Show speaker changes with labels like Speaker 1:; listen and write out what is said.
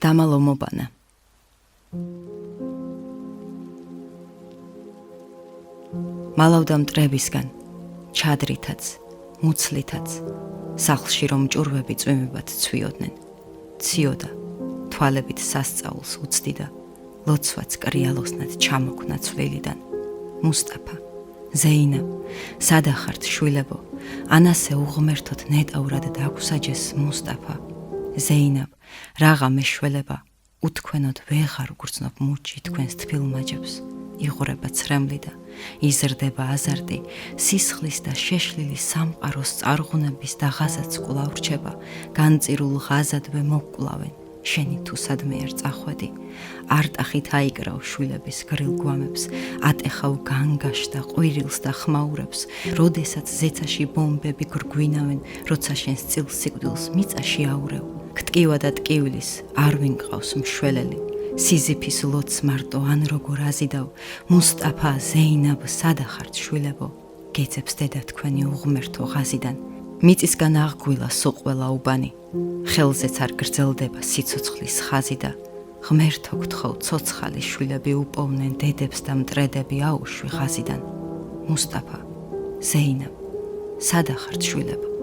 Speaker 1: დამალო მობანა. მალავდა მტრებისგან, ჩადრითაც, მუცლითაც, სახლში რომ ჭურვები წვიმებად ცვიოდნენ. ციოდა, თვალებით სასწაულს უცდიდა, ლოცვაც კრიალოსნად ჩამოქმნა ცვლილიდან. მუსტაფა, ზეინა, სადახართ შვილებო, ანასე უღმერთოთ ნეტაურად დაგუსაჯეს მუსტაფა. ზეინაბ, რაღა მეშველება, უთქვენოდ ვეღარ უგრძნობ მუჭი თქვენს თბილმაჯებს. იღურება ცრემლი და იზრდება აზარტი, სისხლის და შეშლილი სამყაროს წარღუნების და ღაზაც კვლავ რჩება, განწირულ ღაზადვე მოკვლავენ, შენი თუ სადმე არ წახვედი, არტახით აიკრავ შვილების გრილ გვამებს, ატეხავ განგაშ და ყვირილს და ხმაურებს, როდესაც ზეცაში ბომბები გრგვინავენ, როცა შენს წილ სიკვდილს მიწაში აურევ, გტკივა და ტკივილის არ ვინყავს მშველელი, სიზიფის ლოც მარტო ან როგორ აზიდავ, მუსტაფა, ზეინაბ, სადახართ შვილებო, გეძებს დედა თქვენი უღმერთო ღაზიდან, მიწისგან აღგვილა სოყველა უბანი, ხელზეც არ გრძელდება სიცოცხლის ხაზი და ღმერთო გთხოვ ცოცხალი შვილები უპოვნენ დედებს და მტრედები აუშვი ღაზიდან. მუსტაფა, ზეინაბ, სადახართ შვილებო.